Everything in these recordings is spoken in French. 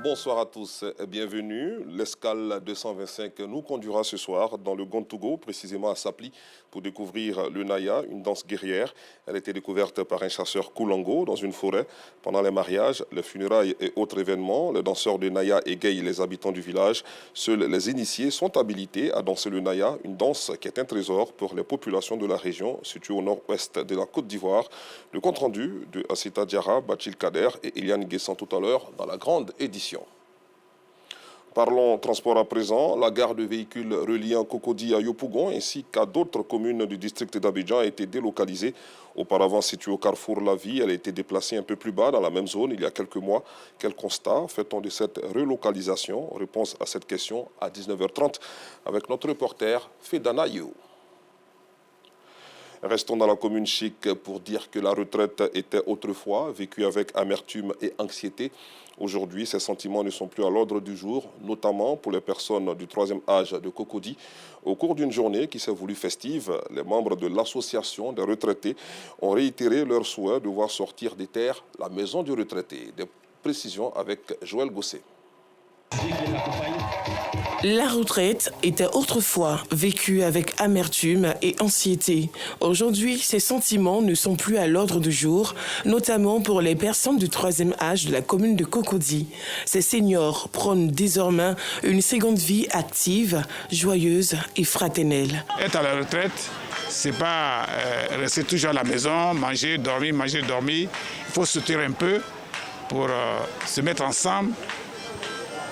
Bonsoir à tous et bienvenue. L'escale 225 nous conduira ce soir dans le Gontougo, précisément à Sapli, pour découvrir le Naya, une danse guerrière. Elle a été découverte par un chasseur Koulango dans une forêt pendant les mariages, les funérailles et autres événements. Les danseurs de Naya égayent les habitants du village. Seuls les initiés sont habilités à danser le Naya, une danse qui est un trésor pour les populations de la région située au nord-ouest de la Côte d'Ivoire. Le compte-rendu de Asita Diarra, Bachil Kader et Eliane Guessan tout à l'heure dans la grande édition. Parlons transport à présent. La gare de véhicules reliant Cocody à Yopougon ainsi qu'à d'autres communes du district d'Abidjan a été délocalisée. Auparavant située au carrefour La Vie, elle a été déplacée un peu plus bas dans la même zone il y a quelques mois. Quel constat fait-on de cette relocalisation? Réponse à cette question à 19h30 avec notre reporter Fedana Yo. Restons dans la commune chic pour dire que la retraite était autrefois vécue avec amertume et anxiété. Aujourd'hui, ces sentiments ne sont plus à l'ordre du jour, notamment pour les personnes du troisième âge de Cocody. Au cours d'une journée qui s'est voulue festive, les membres de l'association des retraités ont réitéré leur souhait de voir sortir des terres la maison du retraité. Des précisions avec Joël Gosset. La retraite était autrefois vécue avec amertume et anxiété. Aujourd'hui, ces sentiments ne sont plus à l'ordre du jour, notamment pour les personnes du troisième âge de la commune de Cocody. Ces seniors prônent désormais une seconde vie active, joyeuse et fraternelle. Être à la retraite, c'est pas rester toujours à la maison, manger, dormir. Il faut sortir un peu pour se mettre ensemble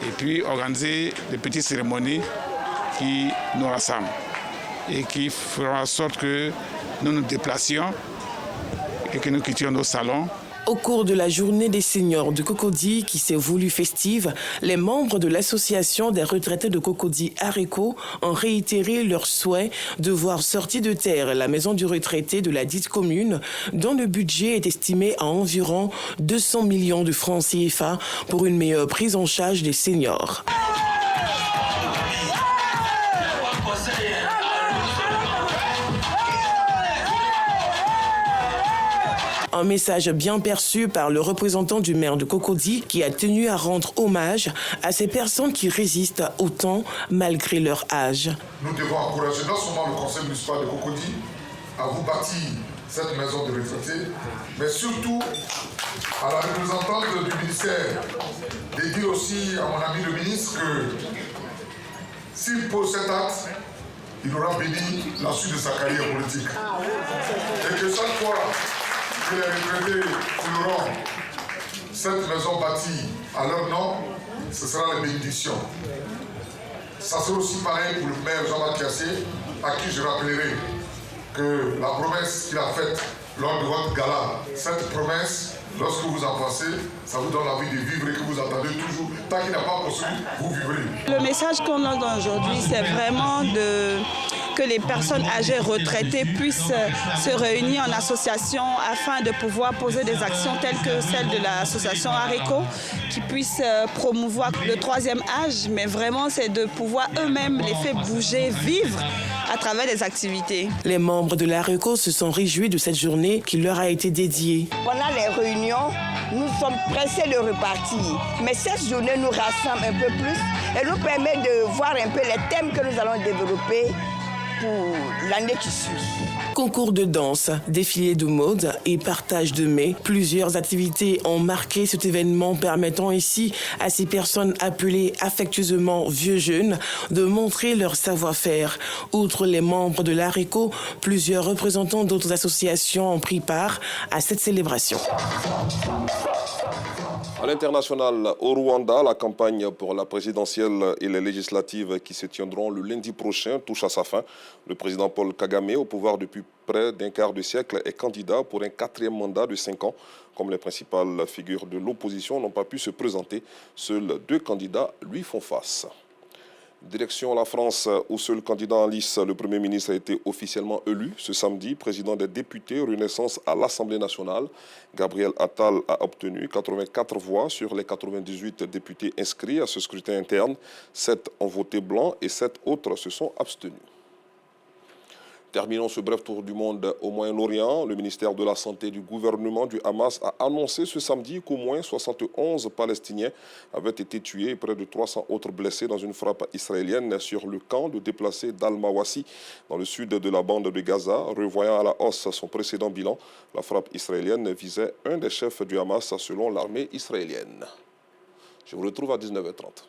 et puis organiser des petites cérémonies qui nous rassemblent et qui feront en sorte que nous nous déplacions et que nous quittions nos salons. Au cours de la journée des seniors de Cocody qui s'est voulue festive, les membres de l'association des retraités de Cocody ARECO ont réitéré leur souhait de voir sortir de terre la maison du retraité de la dite commune dont le budget est estimé à environ 200 millions de francs CFA pour une meilleure prise en charge des seniors. Un message bien perçu par le représentant du maire de Cocody qui a tenu à rendre hommage à ces personnes qui résistent au temps malgré leur âge. Nous devons encourager non seulement le conseil municipal de Cocody à vous bâtir cette maison de retraités, mais surtout à la représentante du ministère de dire aussi à mon ami le ministre que s'il pose cet acte, il aura béni la suite de sa carrière politique. Et que chaque fois que les retraités fouleront cette maison bâtie à leur nom, ce sera la bénédiction. Ça sera aussi pareil pour le maire Jean-Marc Kiassé, à qui je rappellerai que la promesse qu'il a faite lors de votre gala, cette promesse, lorsque vous en pensez, ça vous donne envie de vivre et que vous attendez toujours. Tant qu'il n'a pas construit, vous vivrez. Le message qu'on a aujourd'hui, c'est vraiment que les personnes âgées retraitées puissent se réunir en association afin de pouvoir poser des actions telles que celle de l'association ARECO qui puisse promouvoir le troisième âge, mais vraiment c'est de pouvoir eux-mêmes les faire bouger, vivre à travers des activités. Les membres de l'ARECO se sont réjouis de cette journée qui leur a été dédiée. Pendant les réunions, nous sommes pressés de repartir, mais cette journée nous rassemble un peu plus et nous permet de voir un peu les thèmes que nous allons développer pour l'année qui suit. Concours de danse, défilé de mode et partage de mets. Plusieurs activités ont marqué cet événement permettant ici à ces personnes appelées affectueusement vieux jeunes de montrer leur savoir-faire. Outre les membres de l'ARECO, plusieurs représentants d'autres associations ont pris part à cette célébration. À l'international, au Rwanda, la campagne pour la présidentielle et les législatives qui se tiendront le lundi prochain touche à sa fin. Le président Paul Kagame, au pouvoir depuis près d'un quart de siècle, est candidat pour un 4e mandat de 5 ans. Comme les principales figures de l'opposition n'ont pas pu se présenter, seuls 2 candidats lui font face. Direction la France, où seul candidat en lice, le Premier ministre a été officiellement élu ce samedi, président des députés Renaissance à l'Assemblée nationale. Gabriel Attal a obtenu 84 voix sur les 98 députés inscrits à ce scrutin interne. 7 ont voté blanc et 7 autres se sont abstenus. Terminons ce bref tour du monde au Moyen-Orient. Le ministère de la Santé du gouvernement du Hamas a annoncé ce samedi qu'au moins 71 Palestiniens avaient été tués et près de 300 autres blessés dans une frappe israélienne sur le camp de déplacés d'Al-Mawasi dans le sud de la bande de Gaza. Revoyant à la hausse son précédent bilan, la frappe israélienne visait un des chefs du Hamas selon l'armée israélienne. Je vous retrouve à 19h30.